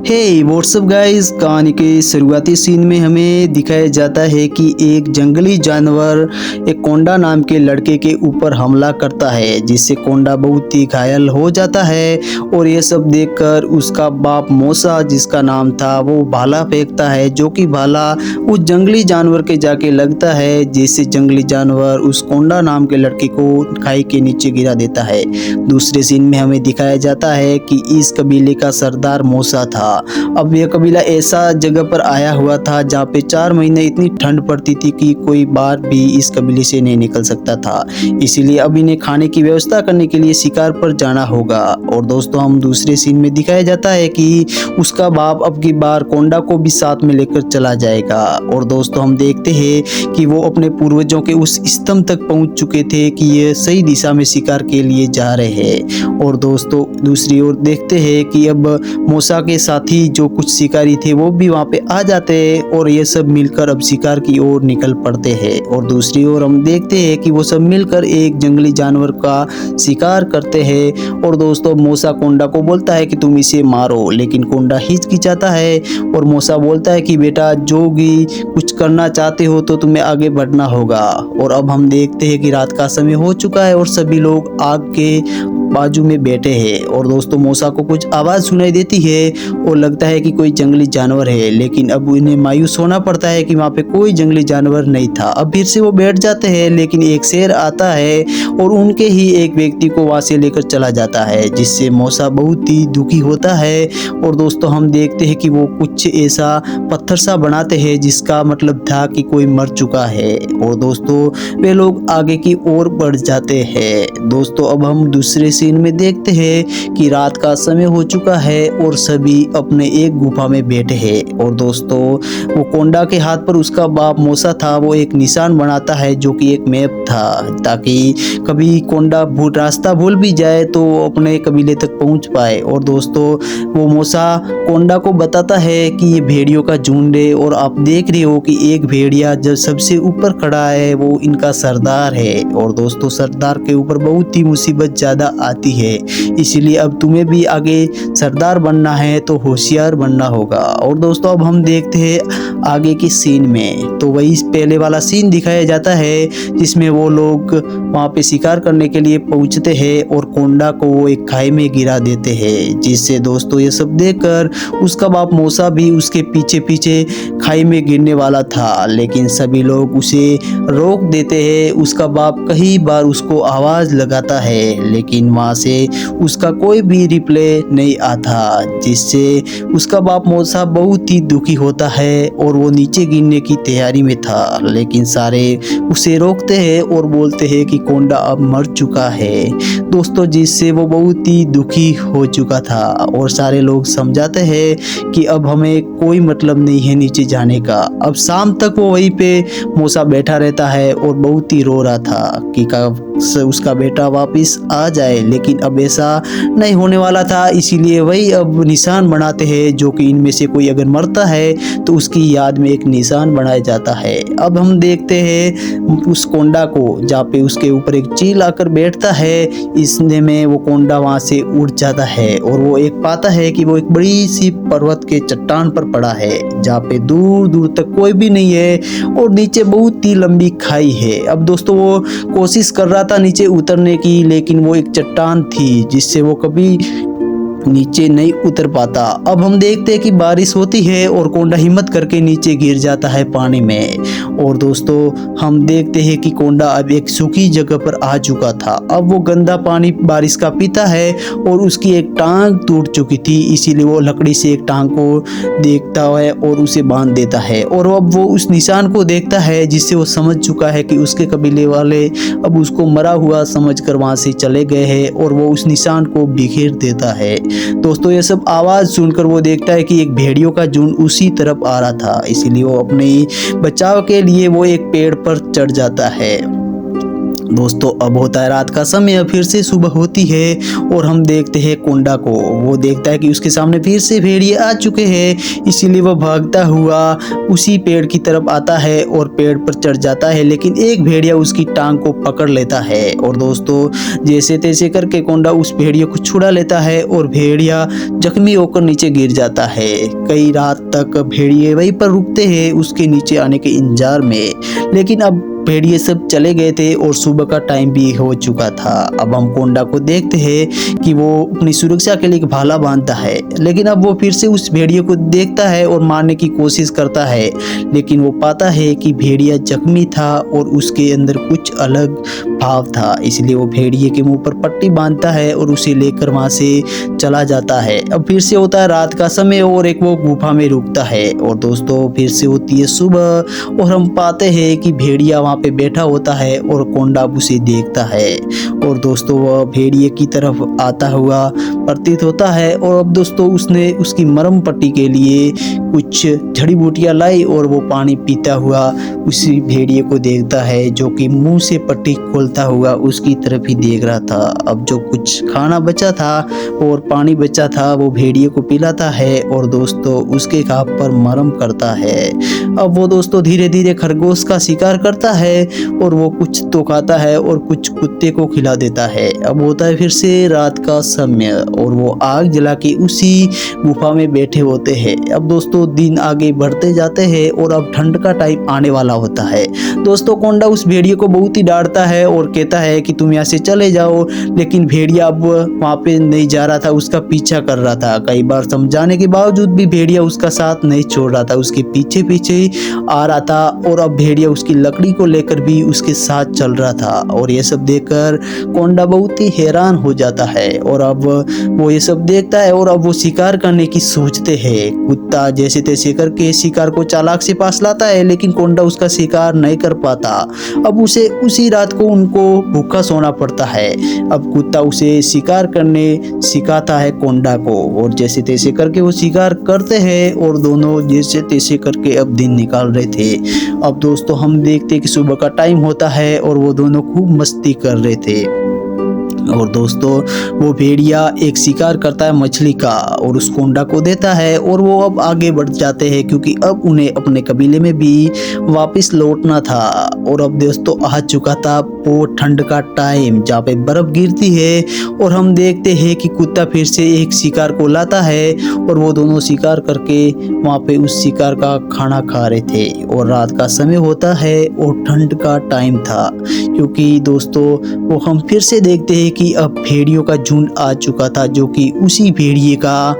हे WhatsApp guys, कहानी के शुरुआती सीन में हमें दिखाया जाता है कि एक जंगली जानवर एक कोंडा नाम के लड़के के ऊपर हमला करता है, जिससे कोंडा बहुत ही घायल हो जाता है। और ये सब देखकर उसका बाप मूसा, जिसका नाम था, वो भाला फेंकता है, जो कि भाला उस जंगली जानवर के जाके लगता है, जिससे जंगली जानवर उस कोंडा नाम के लड़के को खाई के नीचे गिरा देता है। दूसरे सीन में हमें दिखाया जाता है कि इस कबीले का सरदार मूसा था। अब यह कबीला ऐसा जगह पर आया हुआ था जहाँ पे 4 महीने इतनी ठंड पड़ती थी कि कोई बार भी इस कबीले से नहीं निकल सकता था। इसीलिए अब इन्हें खाने की व्यवस्था करने के लिए शिकार पर जाना होगा। और दोस्तों, हम दूसरे सीन में दिखाया जाता है कि उसका बाप अब की बार कोंडा को भी साथ में लेकर चला जाएगा। और दोस्तों, हम देखते हैं कि वो अपने पूर्वजों के उस स्तंभ तक पहुंच चुके थे कि ये सही दिशा में शिकार के लिए जा रहे हैं। और दोस्तों, दूसरी ओर देखते हैं कि अब मूसा के साथी जो कुछ शिकारी थे वो भी वहां पे आ जाते हैं और ये सब मिलकर अब शिकार की ओर निकल पड़ते हैं। और दूसरी ओर हम देखते हैं कि वो सब मिलकर एक जंगली जानवर का शिकार करते हैं। और दोस्तों, मूसा कोंडा को बोलता है कि तुम इसे मारो, लेकिन कोंडा हिचकिचाता है और मूसा बोलता है कि बेटा, जो भी कुछ करना चाहते हो तो तुम्हें आगे बढ़ना होगा। और अब हम देखते हैं कि रात का समय हो चुका है और सभी लोग आग के बाजू में बैठे हैं। और दोस्तों, मूसा को कुछ आवाज़ सुनाई देती है और लगता है कि कोई जंगली जानवर है, लेकिन अब उन्हें मायूस होना पड़ता है कि वहाँ पे कोई जंगली जानवर नहीं था। अब फिर से वो बैठ जाते हैं, लेकिन एक शेर आता है और उनके ही एक व्यक्ति को वहाँ से लेकर चला जाता है, जिससे मूसा बहुत ही दुखी होता है। और दोस्तों, हम देखते हैं कि वो कुछ ऐसा पत्थर सा बनाते हैं जिसका मतलब था कि कोई मर चुका है। और दोस्तों, वे लोग आगे की ओर बढ़ जाते हैं। दोस्तों, अब हम दूसरे सीन में देखते हैं कि रात का समय हो चुका है और सभी अपने एक गुफा में बैठे हैं। और दोस्तों, वो कोंडा के हाथ पर उसका बाप मूसा था, वो एक निशान बनाता है जो कि एक मैप था, ताकि कभी कोंडा रास्ता भूल भी जाए तो अपने कबीले तक पहुंच पाए। और दोस्तों, वो मूसा कोंडा को बताता है कि ये भेड़ियों का झुंड है और आप देख रहे हो कि एक भेड़िया जो सबसे ऊपर खड़ा है वो इनका सरदार है। और दोस्तों, सरदार के ऊपर बहुत ही मुसीबत ज़्यादा आती है, इसीलिए अब तुम्हें भी आगे सरदार बनना है तो होशियार बनना होगा। और दोस्तों, अब हम देखते हैं आगे की सीन में, तो वही पहले वाला सीन दिखाया जाता है जिसमें वो लोग वहाँ पे शिकार करने के लिए पहुँचते हैं और कोंडा को वो एक खाई में गिरा देते हैं, जिससे दोस्तों ये सब देखकर उसका बाप मूसा भी उसके पीछे पीछे खाई में गिरने वाला था, लेकिन सभी लोग उसे रोक देते हैं। उसका बाप कई बार उसको आवाज़ लगाता है, लेकिन वहाँ से उसका कोई भी रिप्लाई नहीं आता, जिससे उसका बाप मूसा बहुत ही दुखी होता है और वो नीचे गिरने की तैयारी में था, लेकिन सारे उसे रोकते हैं और बोलते हैं कि कोंडा अब मर चुका है। दोस्तों, जिससे वो बहुत ही दुखी हो चुका था और सारे लोग समझाते हैं कि अब हमें कोई मतलब नहीं है नीचे जाने का। अब शाम तक वो वहीं पे मूसा बैठा रहता है और बहुत ही रो रहा था कि कब उसका बेटा वापस आ जाए, लेकिन अब ऐसा नहीं होने वाला था। इसीलिए वही अब निशान बनाते हैं, जो कि इनमें से कोई अगर मरता है तो उसकी याद में एक निशान बनाया जाता है। अब हम देखते हैं उस कोंडा को, जहाँ पे उसके ऊपर एक चील आकर बैठता है। इसने में वो कोंडा वहाँ से उड़ जाता है और वो एक पाता है कि वो एक बड़ी सी पर्वत के चट्टान पर पड़ा है, जहाँ पे दूर दूर तक कोई भी नहीं है और नीचे बहुत ही लंबी खाई है। अब दोस्तों, वो कोशिश कर रहा था नीचे उतरने की, लेकिन वो एक चट्टान थी जिससे वो कभी नीचे नहीं उतर पाता। अब हम देखते हैं कि बारिश होती है और कोंडा हिम्मत करके नीचे गिर जाता है पानी में। और दोस्तों, हम देखते हैं कि कोंडा अब एक सूखी जगह पर आ चुका था। अब वो गंदा पानी बारिश का पीता है और उसकी एक टांग टूट चुकी थी, इसीलिए वो लकड़ी से एक टांग को देखता है और उसे बांध देता है। और अब वो उस निशान को देखता है, जिससे वो समझ चुका है कि उसके कबीले वाले अब उसको मरा हुआ समझकर वहां से चले गए हैं और वो उस निशान को बिखेर देता है। दोस्तों, ये सब आवाज़ सुनकर वो देखता है कि एक भेड़ियों का झुंड उसी तरफ आ रहा था, इसीलिए वो अपने बचाव के लिए वो एक पेड़ पर चढ़ जाता है। दोस्तों अब होता है रात का समय, फिर से सुबह होती है और हम देखते हैं कोंडा को। वो देखता है कि उसके सामने फिर से भेड़िए आ चुके हैं, इसीलिए वो भागता हुआ उसी पेड़ की तरफ आता है और पेड़ पर चढ़ जाता है, लेकिन एक भेड़िया उसकी टांग को पकड़ लेता है। और दोस्तों जैसे तैसे करके कोंडा उस भेड़िए को छुड़ा लेता है और भेड़िया जख्मी होकर नीचे गिर जाता है। कई रात तक भेड़िए वहीं पर रुकते हैं उसके नीचे आने के इंतजार में, लेकिन अब भेड़िए सब चले गए थे और सुबह का टाइम भी हो चुका था। अब हम कोंडा को देखते हैं कि वो अपनी सुरक्षा के लिए एक भाला बांधता है, लेकिन अब वो फिर से उस भेड़िए को देखता है और मारने की कोशिश करता है, लेकिन वो पाता है कि भेड़िया जख्मी था और उसके अंदर कुछ अलग भाव था, इसलिए वो भेड़िए के मुंह पर पट्टी बांधता है और उसे लेकर वहां से चला जाता है। अब फिर से होता है रात का समय और एक वो गुफा में रुकता है और दोस्तों फिर से होती है सुबह और हम पाते हैं कि भेड़िया वहाँ पे बैठा होता है और कोंडा उसे देखता है और दोस्तों वह भेड़िए की तरफ आता हुआ प्रतीत होता है। और अब दोस्तों उसने उसकी मरहम पट्टी के लिए कुछ जड़ी बूटियां लाई और वो पानी पीता हुआ उसी भेड़िए को देखता है, जो कि मुंह से पट्टी खोलता हुआ उसकी तरफ ही देख रहा था। अब जो कुछ खाना बचा था और पानी बचा था वो भेड़िए को पिलाता है और दोस्तों उसके घाव पर मरहम करता है। अब वो दोस्तों धीरे धीरे खरगोश का शिकार करता है और वो कुछ तो खाता है और कुछ कुत्ते को खिला देता है। अब होता है फिर से रात का समय और वो आग जला के उसी गुफा में बैठे होते हैं। अब दोस्तों दिन आगे बढ़ते जाते हैं और अब ठंड का टाइम आने वाला होता है। दोस्तों कोंडा उस भेड़िए को बहुत ही डांटता है और कहता है कि तुम यहाँ से चले जाओ, लेकिन भेड़िया अब वहाँ पे नहीं जा रहा था, उसका पीछा कर रहा था। कई बार समझाने के बावजूद भी भेड़िया उसका साथ नहीं छोड़ रहा था, उसके पीछे पीछे ही आ रहा था और अब भेड़िया उसकी लकड़ी को लेकर भी उसके साथ चल रहा था। और ये सब देखकर कोंडा बहुत ही हैरान हो जाता है और अब वो ये सब देखता है और अब वो शिकार करने की सोचते हैं। कुत्ता जैसे तैसे करके शिकार को चालाक से पास लाता है, लेकिन कोंडा उसका शिकार नहीं कर पाता। अब उसे उसी रात को उनको भूखा सोना पड़ता है। अब कुत्ता उसे शिकार करने सिखाता है कोंडा को और जैसे तैसे करके वो शिकार करते हैं और दोनों जैसे तैसे करके अब दिन निकाल रहे थे। अब दोस्तों हम देखते हैं कि सुबह का टाइम होता है और वो दोनों खूब मस्ती कर रहे थे। और दोस्तों वो भेड़िया एक शिकार करता है मछली का और उस कोंडा को देता है और वो अब आगे बढ़ जाते हैं, क्योंकि अब उन्हें अपने कबीले में भी वापस लौटना था। और अब दोस्तों आ चुका था वो ठंड का टाइम जहाँ पे बर्फ गिरती है और हम देखते हैं कि कुत्ता फिर से एक शिकार को लाता है और वो दोनों शिकार करके वहाँ पे उस शिकार का खाना खा रहे थे। और रात का समय होता है और ठंड का टाइम था, क्योंकि दोस्तों वो हम फिर से देखते हैं कि अब भेड़ियों का झुंड आ चुका था, जो कि उसी भेड़िए का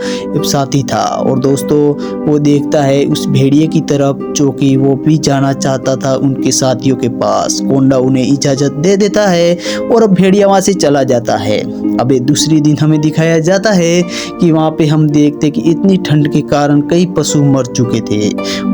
साथी था। और दोस्तों वो देखता है उस भेड़िए की तरफ, जो कि वो भी जाना चाहता था उनके साथियों के पास। कोंडा उन्हें इजाजत दे देता है और अब भेड़िया वहां से चला जाता है। अब दूसरी दिन हमें दिखाया जाता है कि वहां पे हम देखते कि इतनी ठंड के कारण कई पशु मर चुके थे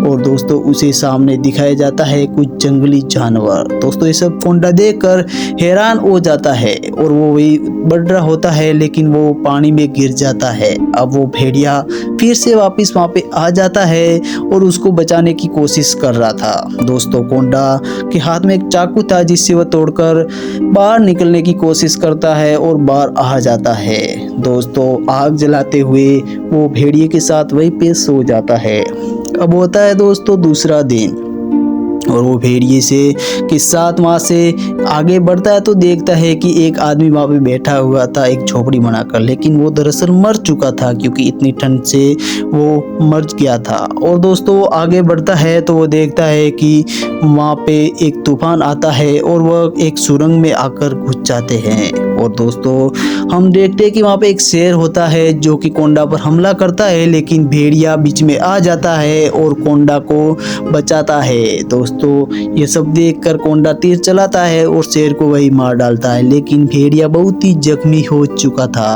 और दोस्तों उसे सामने दिखाया जाता है कुछ जंगली जानवर। दोस्तों ये सब कोंडा देखकर हैरान हो जाता है और वो वही बढ़ रहा होता है, लेकिन वो पानी में गिर जाता है। अब वो भेड़िया फिर से वापस वहां पे आ जाता है और उसको बचाने की कोशिश कर रहा था। दोस्तों कोंडा के हाथ में एक चाकू था जिससे वह तोड़कर बाहर निकलने की कोशिश करता है और बाहर आ जाता है। दोस्तों आग जलाते हुए वो भेड़िए के साथ वहीं पे सो जाता है। अब होता है दोस्तों दूसरा दिन और वो भेड़िए से के साथ वहाँ से आगे बढ़ता है तो देखता है कि एक आदमी वहाँ पे बैठा हुआ था एक झोपड़ी बनाकर, लेकिन वो दरअसल मर चुका था क्योंकि इतनी ठंड से वो मर गया था। और दोस्तों वो आगे बढ़ता है तो वो देखता है कि वहाँ पे एक तूफान आता है और वह एक सुरंग में आकर घुस जाते हैं। और दोस्तों हम देखते हैं कि वहाँ पे एक शेर होता है जो कि कोंडा पर हमला करता है, लेकिन भेड़िया बीच में आ जाता है और कोंडा को बचाता है। दोस्तों ये सब देखकर कोंडा तीर चलाता है और शेर को वही मार डालता है, लेकिन भेड़िया बहुत ही जख्मी हो चुका था।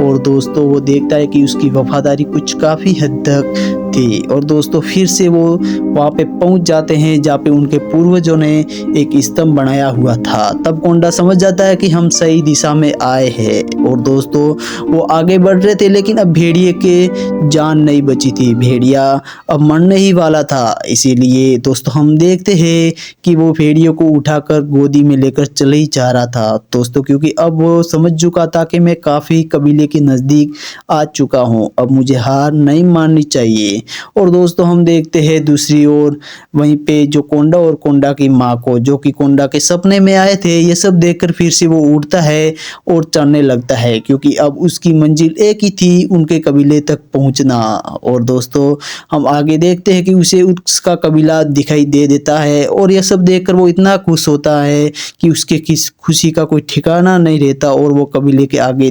और दोस्तों वो देखता है कि उसकी वफादारी कुछ काफी हद तक थी। और दोस्तों फिर से वो वहाँ पे पहुँच जाते हैं जहाँ पे उनके पूर्वजों ने एक स्तंभ बनाया हुआ था। तब कोंडा समझ जाता है कि हम सही दिशा में आए हैं। और दोस्तों वो आगे बढ़ रहे थे, लेकिन अब भेड़िए के जान नहीं बची थी। भेड़िया अब मरने ही वाला था। इसीलिए दोस्तों हम देखते हैं कि वो भेड़ियों को उठाकर गोदी में लेकर चले ही जा रहा था दोस्तों, क्योंकि अब वो समझ चुका था कि मैं काफ़ी कबीले के नज़दीक आ चुका हूँ, अब मुझे हार नहीं माननी चाहिए। और दोस्तों हम देखते हैं दूसरी ओर वहीं पे जो कोंडा और कोंडा की माँ को, जो कि कोंडा के सपने में आए थे, ये सब देखकर फिर से वो उठता है और चढ़ने लगता है, क्योंकि अब उसकी मंजिल एक ही थी, उनके कबीले तक पहुंचना। और दोस्तों हम आगे देखते हैं कि उसे उसका कबीला दिखाई दे देता है, और यह सब देखकर वो इतना खुश होता है कि उसके किस खुशी का कोई ठिकाना नहीं रहता, और वो कबीले के आगे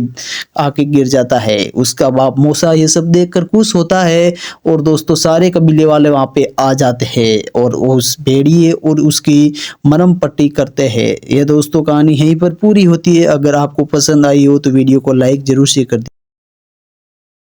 आके गिर जाता है। उसका बाप मूसा ये सब देखकर खुश होता है, और दोस्तों सारे कबीले वाले वहाँ पे आ जाते हैं और उस भेड़िए और उसकी मरहम पट्टी करते हैं। यह दोस्तों कहानी यहीं पर पूरी होती है। अगर आपको पसंद आई हो तो वीडियो को लाइक जरूर से कर दीजिए।